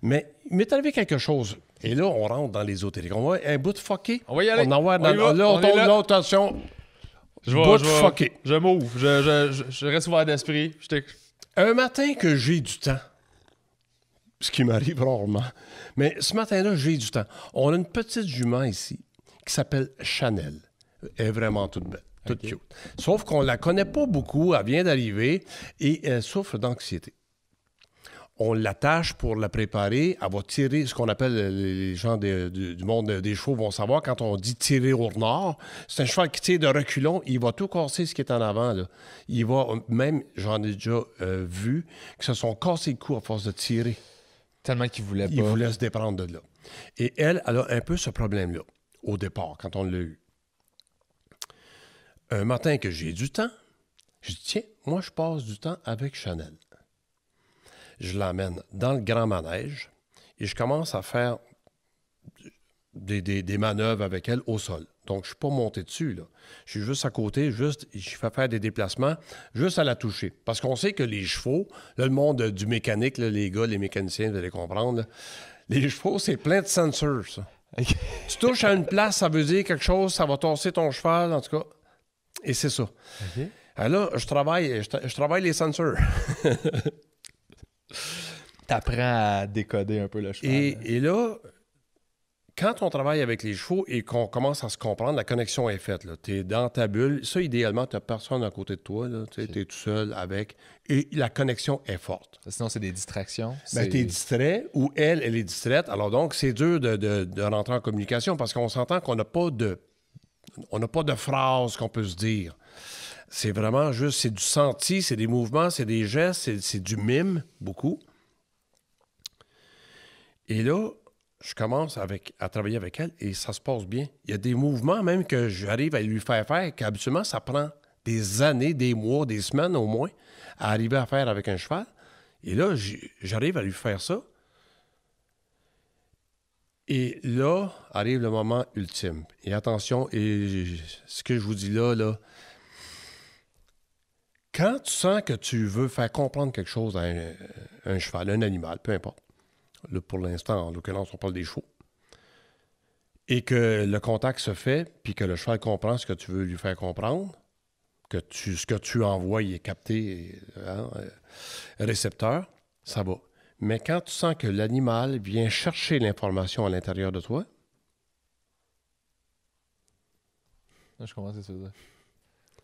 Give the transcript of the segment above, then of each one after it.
Mais il m'est arrivé quelque chose. Et là, on rentre dans l'ésotérique. On va un bout de fucké. On va y aller. On envoie dans... va. Là, on tombe là, attention. Bout de fucké. Je m'ouvre. Je reste ouvert d'esprit. Un matin que j'ai du temps, ce qui m'arrive rarement, mais ce matin-là, j'ai du temps. On a une petite jument ici qui s'appelle Chanel. Elle est vraiment toute belle, toute cute. Sauf qu'on la connaît pas beaucoup, elle vient d'arriver et elle souffre d'anxiété. On l'attache pour la préparer. Elle va tirer, ce qu'on appelle, les gens du monde des chevaux vont savoir, quand on dit tirer au nord, c'est un cheval qui tire de reculons, il va tout casser ce qui est en avant. Là. Il va, même, j'en ai déjà vu, qui se sont cassés le cou à force de tirer. Tellement qu'il voulait pas. Il voulait se déprendre de là. Et elle a un peu ce problème-là, au départ, quand on l'a eu. Un matin que j'ai du temps, je dis, tiens, moi, je passe du temps avec Chanel. Je l'emmène dans le grand manège et je commence à faire des manœuvres avec elle au sol. Donc, je ne suis pas monté dessus, là. Je suis juste à côté, je fais faire des déplacements, juste à la toucher. Parce qu'on sait que les chevaux, là, le monde du mécanique, là, les gars, les mécaniciens, vous allez comprendre, là, les chevaux, c'est plein de sensors, ça. Okay. Tu touches à une place, ça veut dire quelque chose, ça va tasser ton cheval, en tout cas. Et c'est ça. Okay. Alors là, je travaille les sensors. T'apprends à décoder un peu le cheval. Et là, quand on travaille avec les chevaux et qu'on commence à se comprendre, la connexion est faite. Tu es dans ta bulle. Ça, idéalement, tu n'as personne à côté de toi. Tu es tout seul avec. Et la connexion est forte. Sinon, c'est des distractions. Tu es distrait ou elle est distraite. Alors donc, c'est dur de rentrer en communication parce qu'on s'entend qu'on n'a pas de phrase qu'on peut se dire. C'est vraiment juste, c'est du senti, c'est des mouvements, c'est des gestes, c'est du mime, beaucoup. Et là, je commence à travailler avec elle et ça se passe bien. Il y a des mouvements même que j'arrive à lui faire qu'habituellement, ça prend des années, des mois, des semaines au moins à arriver à faire avec un cheval. Et là, j'arrive à lui faire ça. Et là, arrive le moment ultime. Et attention, et ce que je vous dis là, quand tu sens que tu veux faire comprendre quelque chose à un cheval, un animal, peu importe, là, pour l'instant, en l'occurrence, on parle des chevaux, et que le contact se fait, puis que le cheval comprend ce que tu veux lui faire comprendre, que ce que tu envoies, il est capté, récepteur, ça va. Mais quand tu sens que l'animal vient chercher l'information à l'intérieur de toi... Je comprends ce que tu veux dire.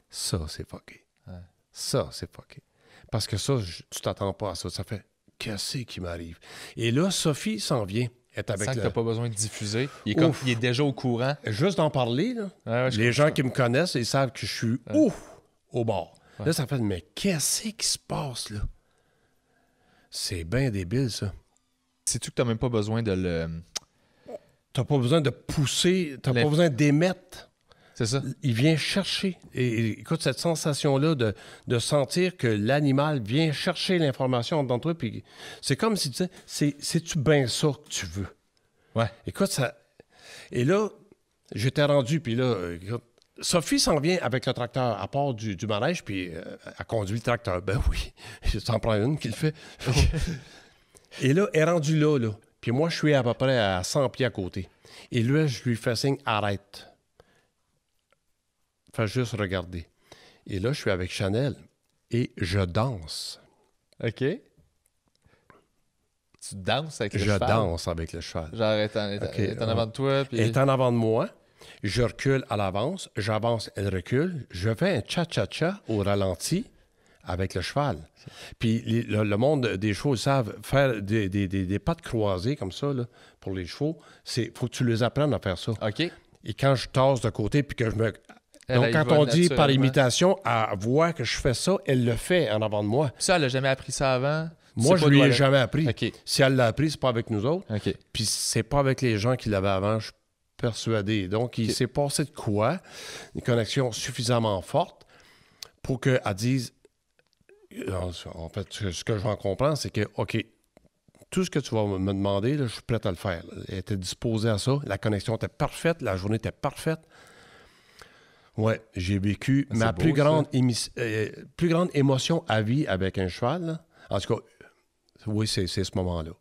Ça, c'est fucké. Ouais. Ça, c'est fucké. Parce que ça, tu t'attends pas à ça. Ça fait, qu'est-ce qui m'arrive? Et là, Sophie s'en vient. Est avec que tu n'as pas besoin de diffuser. Il est déjà au courant. Juste d'en parler, là, les gens qui me connaissent, ils savent que je suis au bord. Ouais. Là, ça fait, mais qu'est-ce qui se passe, là? C'est bien débile, ça. Sais-tu que tu n'as même pas besoin de le... Tu n'as pas besoin de pousser, tu n'as pas besoin d'émettre. C'est ça. Il vient chercher. Et écoute, cette sensation-là de sentir que l'animal vient chercher l'information dans toi, puis c'est comme si tu disais, c'est-tu bien ça que tu veux? Ouais. Écoute, ça... Et là, j'étais rendu, puis là, écoute, Sophie s'en vient avec le tracteur à part du manège, puis elle conduit le tracteur. Ben oui, j'en prends une qui le fait. Et là, elle est rendue là. Puis moi, je suis à peu près à 100 pieds à côté. Et là, je lui fais signe, arrête. Fais juste regarder. Et là, je suis avec Chanel et je danse. OK. Tu danses avec le cheval? Je danse avec le cheval. Genre, elle est en avant de toi. Puis... Elle est en avant de moi. Je recule à l'avance. J'avance, elle recule. Je fais un cha-cha-cha au ralenti avec le cheval. Puis le monde des chevaux, ils savent faire des pattes croisées comme ça là, pour les chevaux. Il faut que tu les apprennes à faire ça. OK. Et quand je tasse de côté puis que je me... Donc, quand on dit par imitation, elle voit que je fais ça, elle le fait en avant de moi. Ça, elle n'a jamais appris ça avant? Moi, je ne lui ai jamais appris. Okay. Si elle l'a appris, c'est pas avec nous autres. Okay. Puis c'est pas avec les gens qui l'avaient avant, je suis persuadé. Donc, il s'est passé de quoi? Une connexion suffisamment forte pour qu'elle dise... En fait, ce que je vais en comprendre, c'est que, OK, tout ce que tu vas me demander, là, je suis prêt à le faire. Elle était disposée à ça. La connexion était parfaite. La journée était parfaite. Ouais, j'ai vécu ma plus grande émotion à vie avec un cheval. Là. En tout cas, oui, c'est ce moment-là.